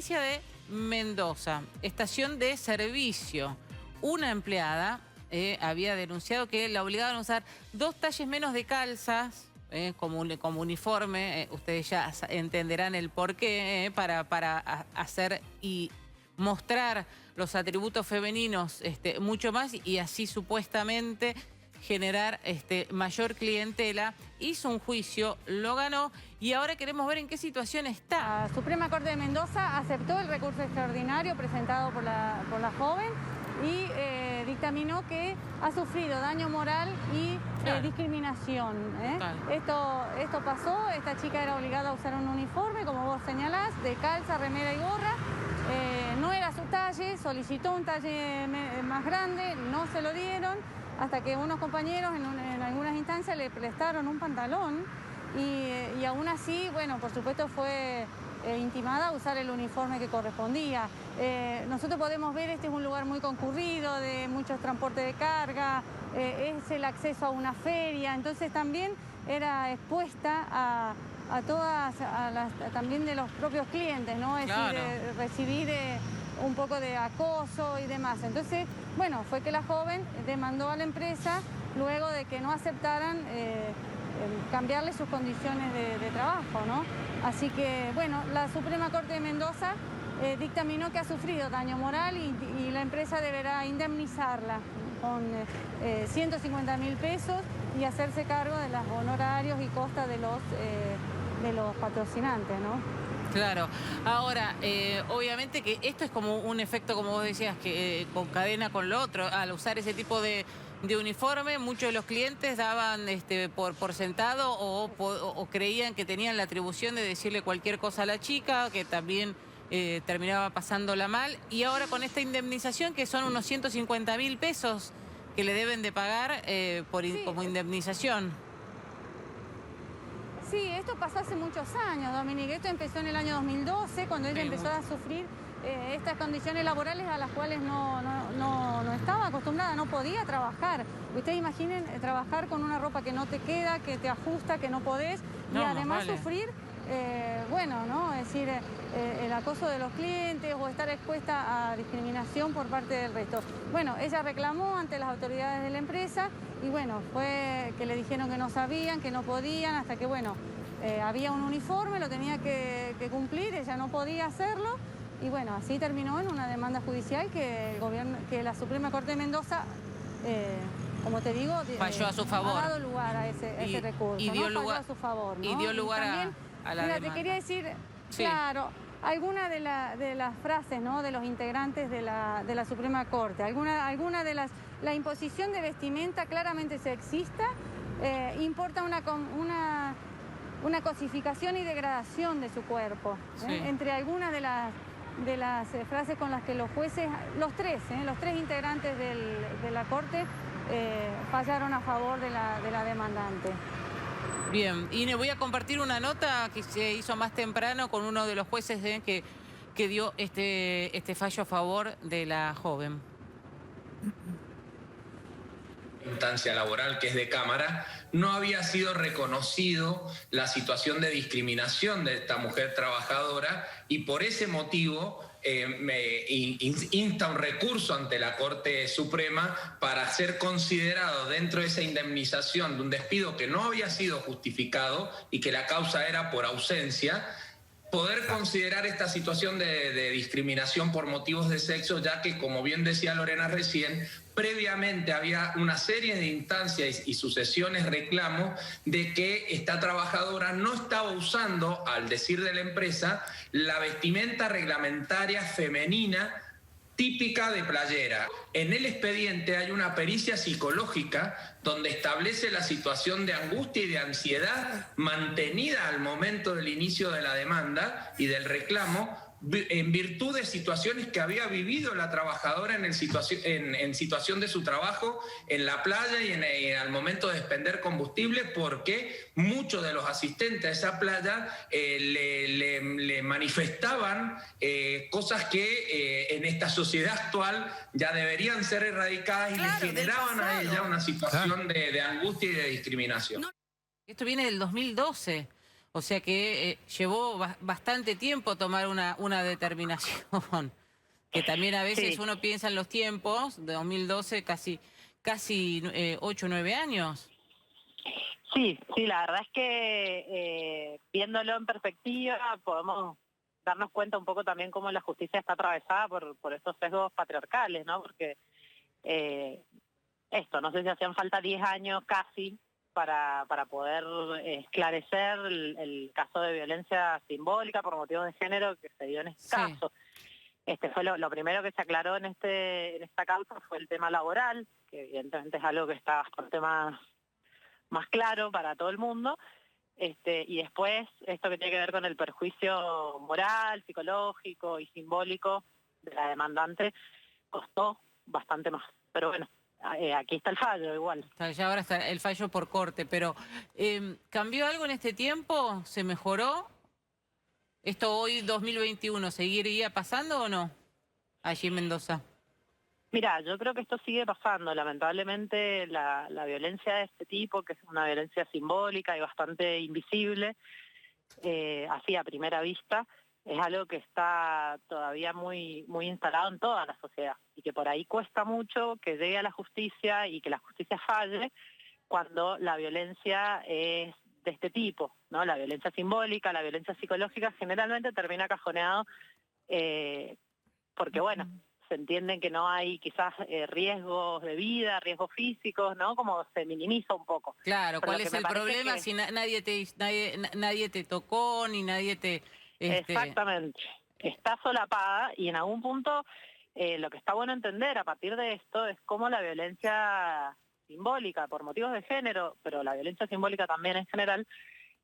provincia de Mendoza, estación de servicio. Una empleada había denunciado que la obligaban a usar 2 talles menos de calzas, como uniforme. Ustedes ya entenderán el porqué, para hacer y mostrar los atributos femeninos mucho más, y así supuestamente generar mayor clientela. Hizo un juicio, lo ganó, y ahora queremos ver en qué situación está. La Suprema Corte de Mendoza aceptó el recurso extraordinario presentado por la joven y dictaminó que ha sufrido daño moral y discriminación. Esto pasó. Esta chica era obligada a usar un uniforme, como vos señalás, de calza, remera y gorra. No era su talle, solicitó un talle más grande, no se lo dieron, hasta que unos compañeros en algunas instancias le prestaron un pantalón y aún así, bueno, por supuesto fue intimada a usar el uniforme que correspondía. Nosotros podemos ver, este es un lugar muy concurrido, de muchos transportes de carga, es el acceso a una feria, entonces también era expuesta a también de los propios clientes, ¿no? Es decir, recibir un poco de acoso y demás. Entonces, bueno, fue que la joven demandó a la empresa luego de que no aceptaran cambiarle sus condiciones de trabajo, ¿no? Así que, bueno, la Suprema Corte de Mendoza dictaminó que ha sufrido daño moral y la empresa deberá indemnizarla con 150.000 pesos y hacerse cargo de los honorarios y costas de los patrocinantes, ¿no? Claro. Ahora, obviamente que esto es como un efecto, como vos decías, que concadena con lo otro. Al usar ese tipo de uniforme, muchos de los clientes daban por sentado o creían que tenían la atribución de decirle cualquier cosa a la chica, que también terminaba pasándola mal. Y ahora con esta indemnización, que son unos 150.000 pesos que le deben de pagar como indemnización. Sí, esto pasó hace muchos años, Dominique. Esto empezó en el año 2012, cuando ella empezó a sufrir estas condiciones laborales a las cuales no estaba acostumbrada, no podía trabajar. Ustedes imaginen trabajar con una ropa que no te queda, que te ajusta, que no podés, y además sufrir, bueno, ¿no? Es decir, el acoso de los clientes o estar expuesta a discriminación por parte del resto. Bueno, ella reclamó ante las autoridades de la empresa y bueno, fue que le dijeron que no sabían, que no podían, hasta que bueno, había un uniforme, lo tenía que cumplir, ella no podía hacerlo y bueno, así terminó en una demanda judicial que la Suprema Corte de Mendoza, como te digo, falló a su favor. Ha dado lugar a ese recurso, y dio lugar, falló a su favor, ¿no? Y dio lugar a la demanda. Te quería decir, claro, alguna de las frases, ¿no?, de los integrantes de la Suprema Corte, alguna de la imposición de vestimenta claramente sexista, importa una cosificación y degradación de su cuerpo. Entre algunas de las frases con las que los jueces, los tres integrantes de la Corte, fallaron a favor de la demandante. Bien, y voy a compartir una nota que se hizo más temprano con uno de los jueces que dio este fallo a favor de la joven. Instancia laboral, que es de Cámara, no había sido reconocido la situación de discriminación de esta mujer trabajadora y por ese motivo me insta un recurso ante la Corte Suprema para ser considerado dentro de esa indemnización de un despido que no había sido justificado y que la causa era por ausencia, poder considerar esta situación de discriminación por motivos de sexo, ya que, como bien decía Lorena recién, previamente había una serie de instancias y sucesiones reclamos de que esta trabajadora no estaba usando, al decir de la empresa, la vestimenta reglamentaria femenina típica de playera. En el expediente hay una pericia psicológica donde establece la situación de angustia y de ansiedad mantenida al momento del inicio de la demanda y del reclamo, en virtud de situaciones que había vivido la trabajadora en situación de su trabajo en la playa y al momento de expender combustible, porque muchos de los asistentes a esa playa le manifestaban cosas que en esta sociedad actual ya deberían ser erradicadas y le generaban a ella una situación de angustia y de discriminación. Esto viene del 2012. O sea que llevó bastante tiempo tomar una determinación. Que también a veces uno piensa en los tiempos, de 2012 casi 8 o 9 años. Sí, la verdad es que viéndolo en perspectiva podemos darnos cuenta un poco también cómo la justicia está atravesada por estos sesgos patriarcales, ¿no? Porque no sé si hacían falta 10 años casi para poder esclarecer el caso de violencia simbólica por motivos de género que se dio en este caso. Fue lo primero que se aclaró en esta causa fue el tema laboral, que evidentemente es algo que está bastante más claro para todo el mundo, y después esto que tiene que ver con el perjuicio moral, psicológico y simbólico de la demandante costó bastante más. Pero bueno, aquí está el fallo igual. Ya ahora está el fallo por corte, pero ¿cambió algo en este tiempo? ¿Se mejoró? ¿Esto hoy, 2021, seguiría pasando o no allí en Mendoza? Mira, yo creo que esto sigue pasando. Lamentablemente la violencia de este tipo, que es una violencia simbólica y bastante invisible, así a primera vista, es algo que está todavía muy instalado en toda la sociedad y que por ahí cuesta mucho que llegue a la justicia y que la justicia falle cuando la violencia es de este tipo, ¿no? La violencia simbólica, la violencia psicológica generalmente termina cajoneado porque, bueno, se entienden que no hay quizás riesgos de vida, riesgos físicos, ¿no? Como se minimiza un poco. Claro, ¿cuál es el problema si nadie te tocó ni nadie te... Exactamente. Está solapada y en algún punto lo que está bueno entender a partir de esto es cómo la violencia simbólica por motivos de género, pero la violencia simbólica también en general,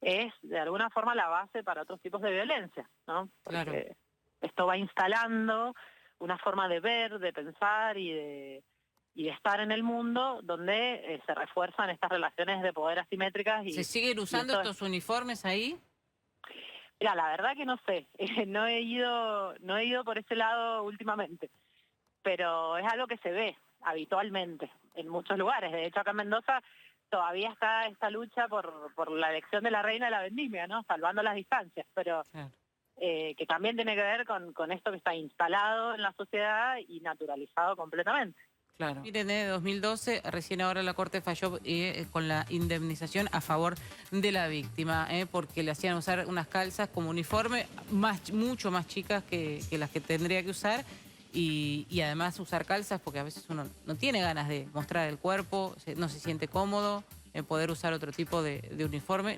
es de alguna forma la base para otros tipos de violencia, ¿no? Porque claro, esto va instalando una forma de ver, de pensar y de estar en el mundo donde se refuerzan estas relaciones de poder asimétricas. ¿Se siguen usando estos uniformes ahí? Mira, la verdad que no sé, no he ido por ese lado últimamente, pero es algo que se ve habitualmente en muchos lugares. De hecho, acá en Mendoza todavía está esta lucha por la elección de la reina de la vendimia, ¿no? Salvando las distancias, pero que también tiene que ver con esto que está instalado en la sociedad y naturalizado completamente. Claro. Miren, de 2012, recién ahora la Corte falló con la indemnización a favor de la víctima, porque le hacían usar unas calzas como uniforme, mucho más chicas que las que tendría que usar, y además usar calzas porque a veces uno no tiene ganas de mostrar el cuerpo, no se siente cómodo en poder usar otro tipo de uniforme.